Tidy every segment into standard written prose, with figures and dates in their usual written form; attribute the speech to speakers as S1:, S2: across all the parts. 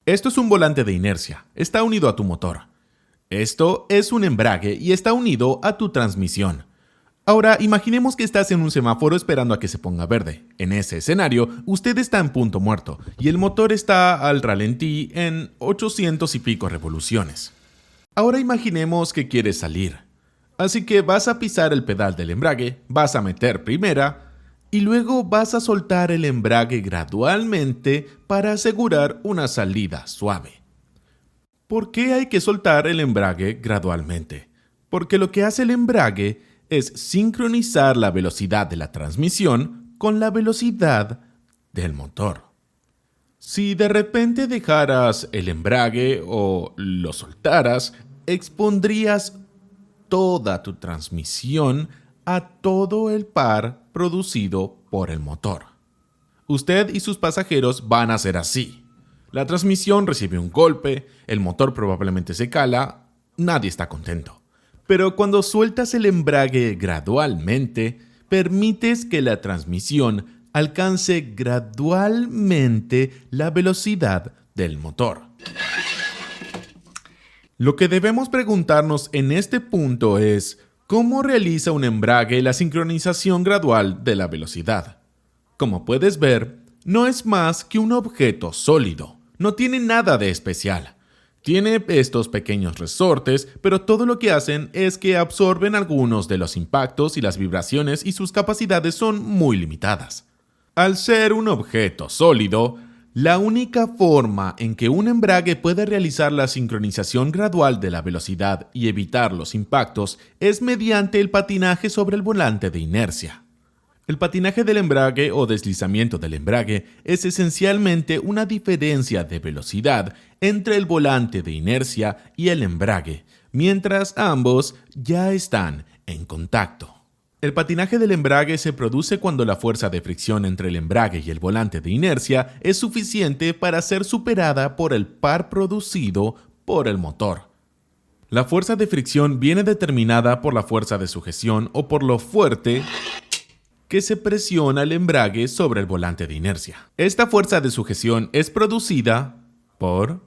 S1: Esto es un volante de inercia. Está unido a tu motor. Esto es un embrague y está unido a tu transmisión. Ahora, imaginemos que estás en un semáforo esperando a que se ponga verde. En ese escenario, usted está en punto muerto y el motor está al ralentí en 800 y pico revoluciones. Ahora imaginemos que quieres salir. Así que vas a pisar el pedal del embrague, vas a meter primera y luego vas a soltar el embrague gradualmente para asegurar una salida suave. ¿Por qué hay que soltar el embrague gradualmente? Porque lo que hace el embrague es sincronizar la velocidad de la transmisión con la velocidad del motor. Si de repente dejaras el embrague o lo soltaras, expondrías toda tu transmisión a todo el par producido por el motor. Usted y sus pasajeros van a ser así. La transmisión recibe un golpe, el motor probablemente se cala, nadie está contento. Pero cuando sueltas el embrague gradualmente, permites que la transmisión alcance gradualmente la velocidad del motor. Lo que debemos preguntarnos en este punto es, ¿cómo realiza un embrague la sincronización gradual de la velocidad? Como puedes ver, no es más que un objeto sólido, no tiene nada de especial. Tiene estos pequeños resortes, pero todo lo que hacen es que absorben algunos de los impactos y las vibraciones y sus capacidades son muy limitadas. Al ser un objeto sólido, la única forma en que un embrague puede realizar la sincronización gradual de la velocidad y evitar los impactos es mediante el patinaje sobre el volante de inercia. El patinaje del embrague o deslizamiento del embrague es esencialmente una diferencia de velocidad entre el volante de inercia y el embrague, mientras ambos ya están en contacto. El patinaje del embrague se produce cuando la fuerza de fricción entre el embrague y el volante de inercia es suficiente para ser superada por el par producido por el motor. La fuerza de fricción viene determinada por la fuerza de sujeción o por lo fuerte que se presiona el embrague sobre el volante de inercia. Esta fuerza de sujeción es producida por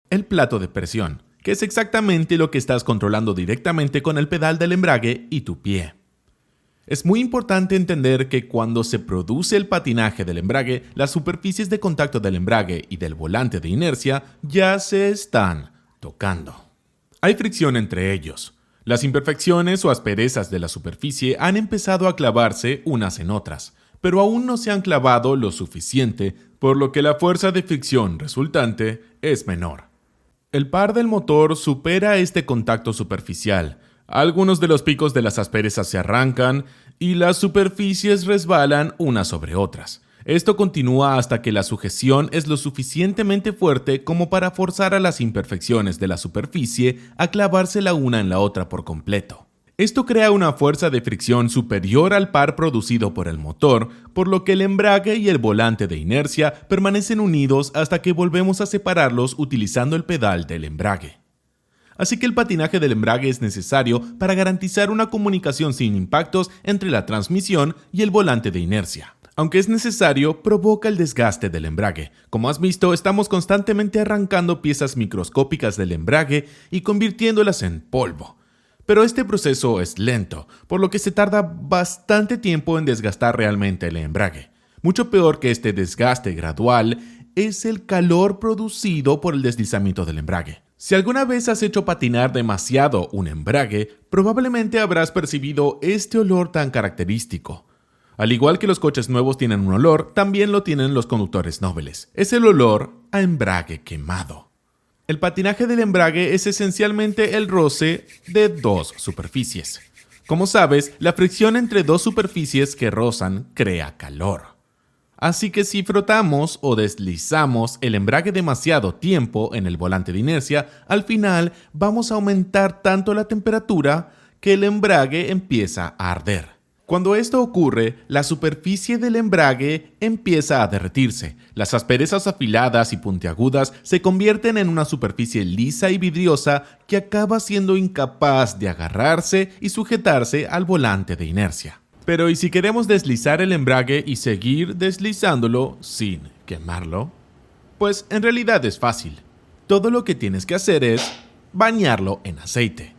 S1: el plato de presión, que es exactamente lo que estás controlando directamente con el pedal del embrague y tu pie. Es muy importante entender que cuando se produce el patinaje del embrague, las superficies de contacto del embrague y del volante de inercia ya se están tocando. Hay fricción entre ellos. Las imperfecciones o asperezas de la superficie han empezado a clavarse unas en otras, pero aún no se han clavado lo suficiente, por lo que la fuerza de fricción resultante es menor. El par del motor supera este contacto superficial. Algunos de los picos de las asperezas se arrancan y las superficies resbalan unas sobre otras. Esto continúa hasta que la sujeción es lo suficientemente fuerte como para forzar a las imperfecciones de la superficie a clavarse la una en la otra por completo. Esto crea una fuerza de fricción superior al par producido por el motor, por lo que el embrague y el volante de inercia permanecen unidos hasta que volvemos a separarlos utilizando el pedal del embrague. Así que el patinaje del embrague es necesario para garantizar una comunicación sin impactos entre la transmisión y el volante de inercia. Aunque es necesario, provoca el desgaste del embrague. Como has visto, estamos constantemente arrancando piezas microscópicas del embrague y convirtiéndolas en polvo. Pero este proceso es lento, por lo que se tarda bastante tiempo en desgastar realmente el embrague. Mucho peor que este desgaste gradual es el calor producido por el deslizamiento del embrague. Si alguna vez has hecho patinar demasiado un embrague, probablemente habrás percibido este olor tan característico. Al igual que los coches nuevos tienen un olor, también lo tienen los conductores nobles. Es el olor a embrague quemado. El patinaje del embrague es esencialmente el roce de dos superficies. Como sabes, la fricción entre dos superficies que rozan crea calor. Así que si frotamos o deslizamos el embrague demasiado tiempo en el volante de inercia, al final vamos a aumentar tanto la temperatura que el embrague empieza a arder. Cuando esto ocurre, la superficie del embrague empieza a derretirse. Las asperezas afiladas y puntiagudas se convierten en una superficie lisa y vidriosa que acaba siendo incapaz de agarrarse y sujetarse al volante de inercia. Pero ¿y si queremos deslizar el embrague y seguir deslizándolo sin quemarlo? Pues en realidad es fácil. Todo lo que tienes que hacer es bañarlo en aceite.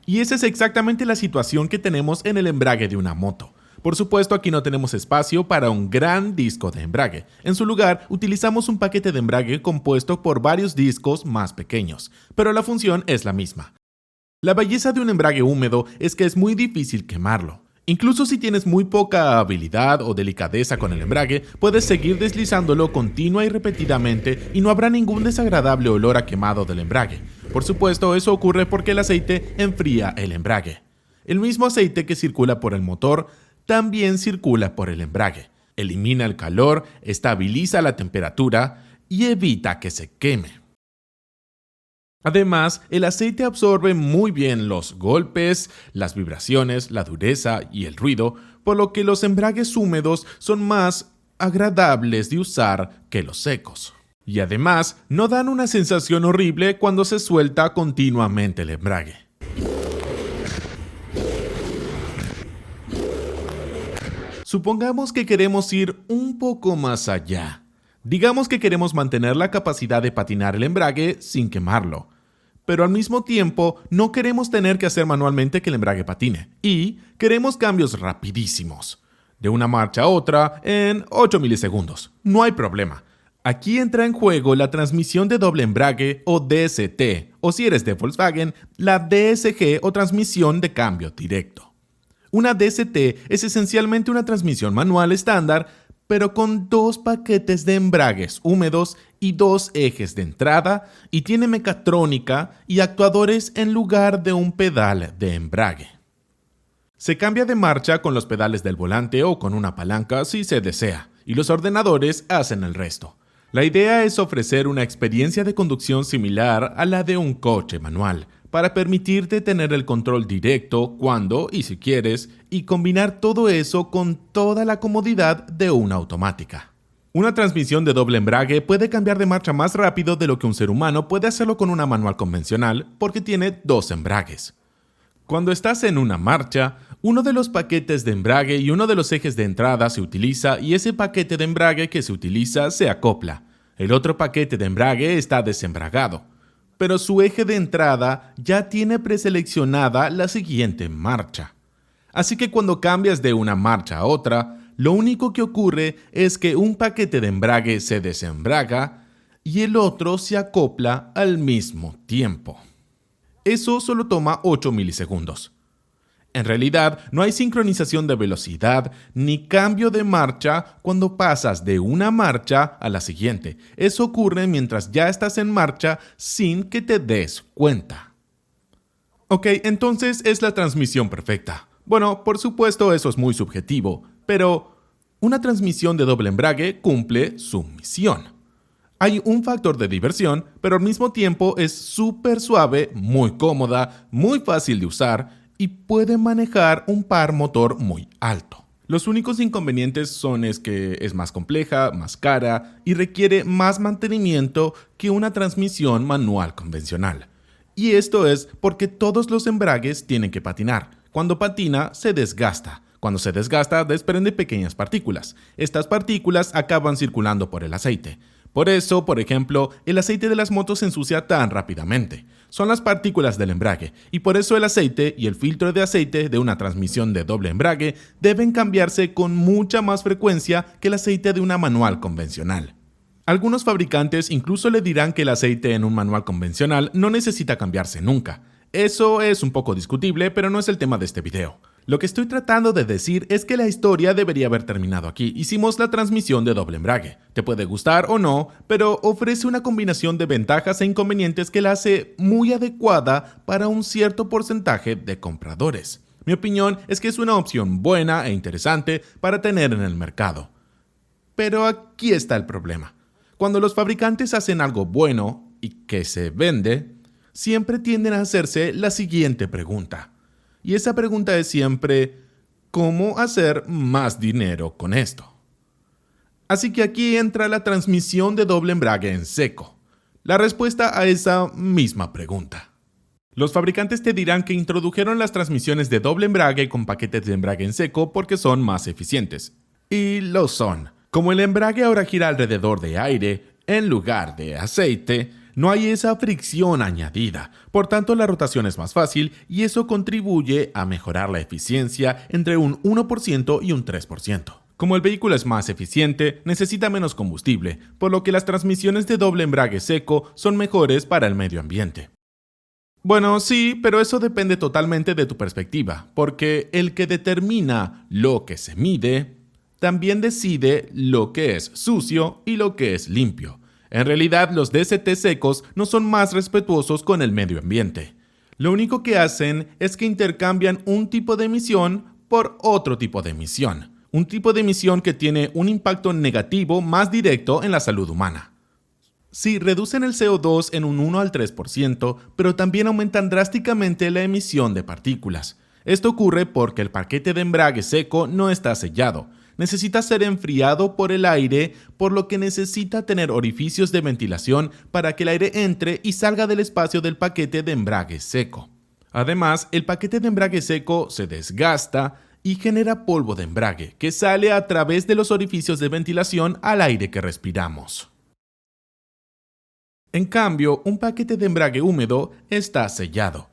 S1: Y esa es exactamente la situación que tenemos en el embrague de una moto. Por supuesto, aquí no tenemos espacio para un gran disco de embrague. En su lugar, utilizamos un paquete de embrague compuesto por varios discos más pequeños, pero la función es la misma. La belleza de un embrague húmedo es que es muy difícil quemarlo. Incluso si tienes muy poca habilidad o delicadeza con el embrague, puedes seguir deslizándolo continua y repetidamente y no habrá ningún desagradable olor a quemado del embrague. Por supuesto, eso ocurre porque el aceite enfría el embrague. El mismo aceite que circula por el motor también circula por el embrague. Elimina el calor, estabiliza la temperatura y evita que se queme. Además, el aceite absorbe muy bien los golpes, las vibraciones, la dureza y el ruido, por lo que los embragues húmedos son más agradables de usar que los secos. Y además, no dan una sensación horrible cuando se suelta continuamente el embrague. Supongamos que queremos ir un poco más allá. Digamos que queremos mantener la capacidad de patinar el embrague sin quemarlo, pero al mismo tiempo no queremos tener que hacer manualmente que el embrague patine y queremos cambios rapidísimos, de una marcha a otra en 8 milisegundos. No hay problema. Aquí entra en juego la transmisión de doble embrague o DST, o si eres de Volkswagen, la DSG o transmisión de cambio directo. Una DST es esencialmente una transmisión manual estándar, pero con 2 paquetes de embragues húmedos y 2 ejes de entrada, y tiene mecatrónica y actuadores en lugar de un pedal de embrague. Se cambia de marcha con los pedales del volante o con una palanca si se desea, y los ordenadores hacen el resto. La idea es ofrecer una experiencia de conducción similar a la de un coche manual, para permitirte tener el control directo cuando y si quieres, y combinar todo eso con toda la comodidad de una automática. Una transmisión de doble embrague puede cambiar de marcha más rápido de lo que un ser humano puede hacerlo con una manual convencional porque tiene 2 embragues. Cuando estás en una marcha, uno de los paquetes de embrague y uno de los ejes de entrada se utiliza y ese paquete de embrague que se utiliza se acopla. El otro paquete de embrague está desembragado, pero su eje de entrada ya tiene preseleccionada la siguiente marcha. Así que cuando cambias de una marcha a otra, lo único que ocurre es que un paquete de embrague se desembraga y el otro se acopla al mismo tiempo. Eso solo toma 8 milisegundos. En realidad, no hay sincronización de velocidad ni cambio de marcha cuando pasas de una marcha a la siguiente. Eso ocurre mientras ya estás en marcha sin que te des cuenta. Ok, entonces es la transmisión perfecta. Bueno, por supuesto eso es muy subjetivo, pero una transmisión de doble embrague cumple su misión. Hay un factor de diversión, pero al mismo tiempo es súper suave, muy cómoda, muy fácil de usar y puede manejar un par motor muy alto. Los únicos inconvenientes son que es más compleja, más cara y requiere más mantenimiento que una transmisión manual convencional. Y esto es porque todos los embragues tienen que patinar. Cuando patina, se desgasta. Cuando se desgasta, desprende pequeñas partículas. Estas partículas acaban circulando por el aceite. Por eso, por ejemplo, el aceite de las motos se ensucia tan rápidamente. Son las partículas del embrague, y por eso el aceite y el filtro de aceite de una transmisión de doble embrague deben cambiarse con mucha más frecuencia que el aceite de una manual convencional. Algunos fabricantes incluso le dirán que el aceite en un manual convencional no necesita cambiarse nunca. Eso es un poco discutible, pero no es el tema de este video. Lo que estoy tratando de decir es que la historia debería haber terminado aquí. Hicimos la transmisión de doble embrague. Te puede gustar o no, pero ofrece una combinación de ventajas e inconvenientes que la hace muy adecuada para un cierto porcentaje de compradores. Mi opinión es que es una opción buena e interesante para tener en el mercado. Pero aquí está el problema. Cuando los fabricantes hacen algo bueno y que se vende, siempre tienden a hacerse la siguiente pregunta. Y esa pregunta es siempre, ¿cómo hacer más dinero con esto? Así que aquí entra la transmisión de doble embrague en seco. La respuesta a esa misma pregunta. Los fabricantes te dirán que introdujeron las transmisiones de doble embrague con paquetes de embrague en seco porque son más eficientes. Y lo son. Como el embrague ahora gira alrededor de aire, En lugar de aceite, no hay esa fricción añadida, por tanto la rotación es más fácil y eso contribuye a mejorar la eficiencia entre un 1% y un 3%. Como el vehículo es más eficiente, necesita menos combustible, por lo que las transmisiones de doble embrague seco son mejores para el medio ambiente. Bueno, sí, pero eso depende totalmente de tu perspectiva, porque el que determina lo que se mide, también decide lo que es sucio y lo que es limpio. En realidad, los DCT secos no son más respetuosos con el medio ambiente. Lo único que hacen es que intercambian un tipo de emisión por otro tipo de emisión. Un tipo de emisión que tiene un impacto negativo más directo en la salud humana. Sí, reducen el CO2 en un 1 al 3%, pero también aumentan drásticamente la emisión de partículas. Esto ocurre porque el paquete de embrague seco no está sellado. Necesita ser enfriado por el aire, por lo que necesita tener orificios de ventilación para que el aire entre y salga del espacio del paquete de embrague seco. Además, el paquete de embrague seco se desgasta y genera polvo de embrague, que sale a través de los orificios de ventilación al aire que respiramos. En cambio, un paquete de embrague húmedo está sellado.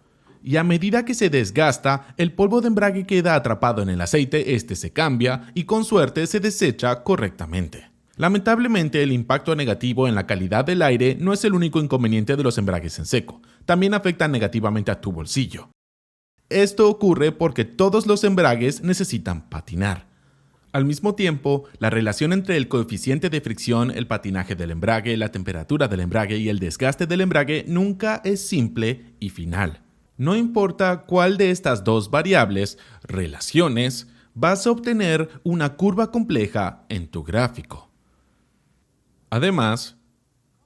S1: Y a medida que se desgasta, el polvo de embrague queda atrapado en el aceite, este se cambia y con suerte se desecha correctamente. Lamentablemente, el impacto negativo en la calidad del aire no es el único inconveniente de los embragues en seco. También afectan negativamente a tu bolsillo. Esto ocurre porque todos los embragues necesitan patinar. Al mismo tiempo, la relación entre el coeficiente de fricción, el patinaje del embrague, la temperatura del embrague y el desgaste del embrague nunca es simple y final. No importa cuál de estas dos variables, relaciones, vas a obtener una curva compleja en tu gráfico. Además,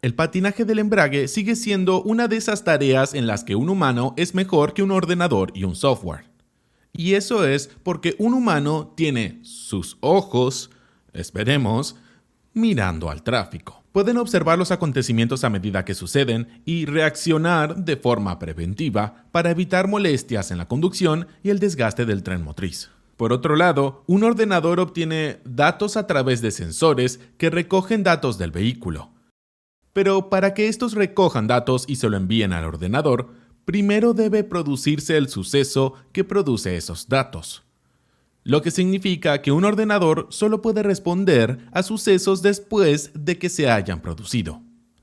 S1: el patinaje del embrague sigue siendo una de esas tareas en las que un humano es mejor que un ordenador y un software. Y eso es porque un humano tiene sus ojos, esperemos, mirando al tráfico. Pueden observar los acontecimientos a medida que suceden y reaccionar de forma preventiva para evitar molestias en la conducción y el desgaste del tren motriz. Por otro lado, un ordenador obtiene datos a través de sensores que recogen datos del vehículo. Pero para que estos recojan datos y se lo envíen al ordenador, primero debe producirse el suceso que produce esos datos. Lo que significa que un ordenador solo puede responder a sucesos después de que se hayan producido.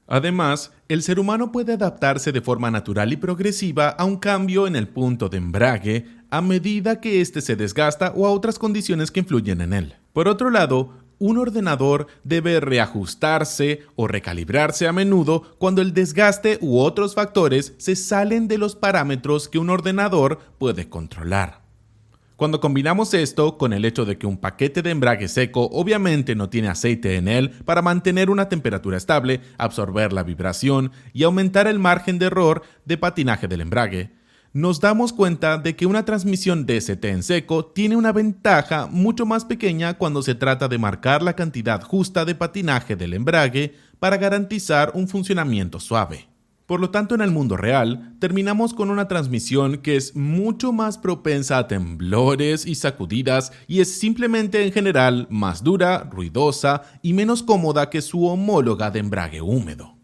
S1: Además, el ser humano puede adaptarse de forma natural y progresiva a un cambio en el punto de embrague a medida que éste se desgasta o a otras condiciones que influyen en él. Por otro lado, un ordenador debe reajustarse o recalibrarse a menudo cuando el desgaste u otros factores se salen de los parámetros que un ordenador puede controlar. Cuando combinamos esto con el hecho de que un paquete de embrague seco obviamente no tiene aceite en él para mantener una temperatura estable, absorber la vibración y aumentar el margen de error de patinaje del embrague, nos damos cuenta de que una transmisión DCT en seco tiene una ventaja mucho más pequeña cuando se trata de marcar la cantidad justa de patinaje del embrague para garantizar un funcionamiento suave. Por lo tanto, en el mundo real, terminamos con una transmisión que es mucho más propensa a temblores y sacudidas y es simplemente en general más dura, ruidosa y menos cómoda que su homóloga de embrague húmedo.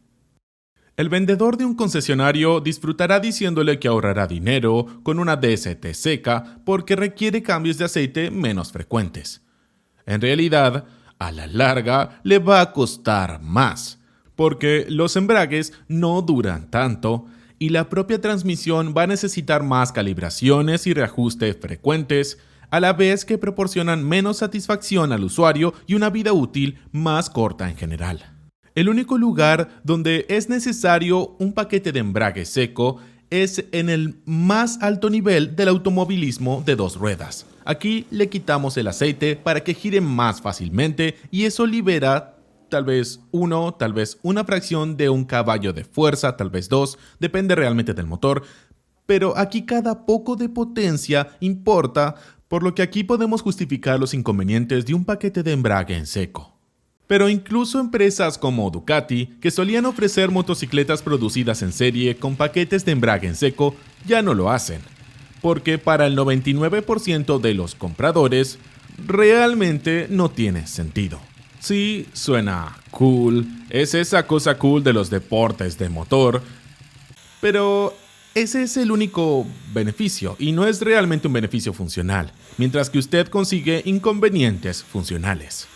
S1: El vendedor de un concesionario disfrutará diciéndole que ahorrará dinero con una DCT seca porque requiere cambios de aceite menos frecuentes. En realidad, a la larga le va a costar más, porque los embragues no duran tanto y la propia transmisión va a necesitar más calibraciones y reajustes frecuentes, a la vez que proporcionan menos satisfacción al usuario y una vida útil más corta en general. El único lugar donde es necesario un paquete de embrague seco es en el más alto nivel del automovilismo de dos ruedas. Aquí le quitamos el aceite para que gire más fácilmente y eso libera tal vez una fracción de un caballo de fuerza, tal vez dos, depende realmente del motor, pero aquí cada poco de potencia importa, por lo que aquí podemos justificar los inconvenientes de un paquete de embrague en seco. Pero incluso empresas como Ducati, que solían ofrecer motocicletas producidas en serie con paquetes de embrague en seco, ya no lo hacen, porque para el 99% de los compradores realmente no tiene sentido. Sí, suena cool, es esa cosa cool de los deportes de motor, pero ese es el único beneficio y no es realmente un beneficio funcional, mientras que usted consigue inconvenientes funcionales.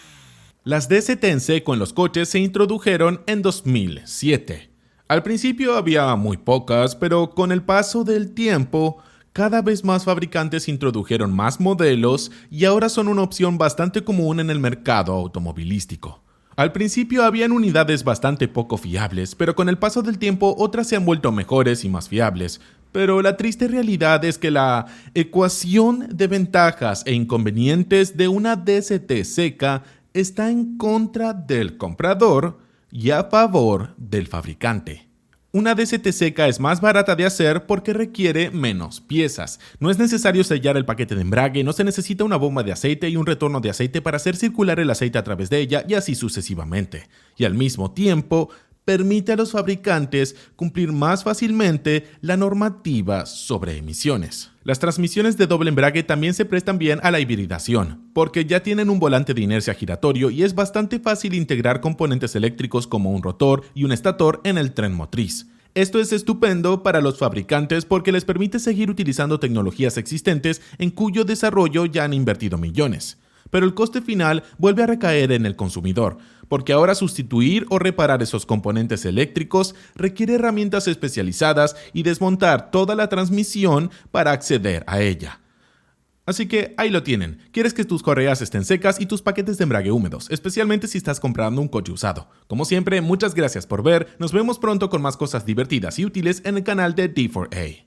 S1: Las DCT en seco en los coches se introdujeron en 2007. Al principio había muy pocas, pero con el paso del tiempo, cada vez más fabricantes introdujeron más modelos y ahora son una opción bastante común en el mercado automovilístico. Al principio habían unidades bastante poco fiables, pero con el paso del tiempo otras se han vuelto mejores y más fiables. Pero la triste realidad es que la ecuación de ventajas e inconvenientes de una DCT seca está en contra del comprador y a favor del fabricante. Una DCT seca es más barata de hacer porque requiere menos piezas. No es necesario sellar el paquete de embrague, no se necesita una bomba de aceite y un retorno de aceite para hacer circular el aceite a través de ella y así sucesivamente. Y al mismo tiempo, permite a los fabricantes cumplir más fácilmente la normativa sobre emisiones. Las transmisiones de doble embrague también se prestan bien a la hibridación, porque ya tienen un volante de inercia giratorio y es bastante fácil integrar componentes eléctricos como un rotor y un estator en el tren motriz. Esto es estupendo para los fabricantes porque les permite seguir utilizando tecnologías existentes en cuyo desarrollo ya han invertido millones. Pero el coste final vuelve a recaer en el consumidor, porque ahora sustituir o reparar esos componentes eléctricos requiere herramientas especializadas y desmontar toda la transmisión para acceder a ella. Así que ahí lo tienen. Quieres que tus correas estén secas y tus paquetes de embrague húmedos, especialmente si estás comprando un coche usado. Como siempre, muchas gracias por ver. Nos vemos pronto con más cosas divertidas y útiles en el canal de D4A.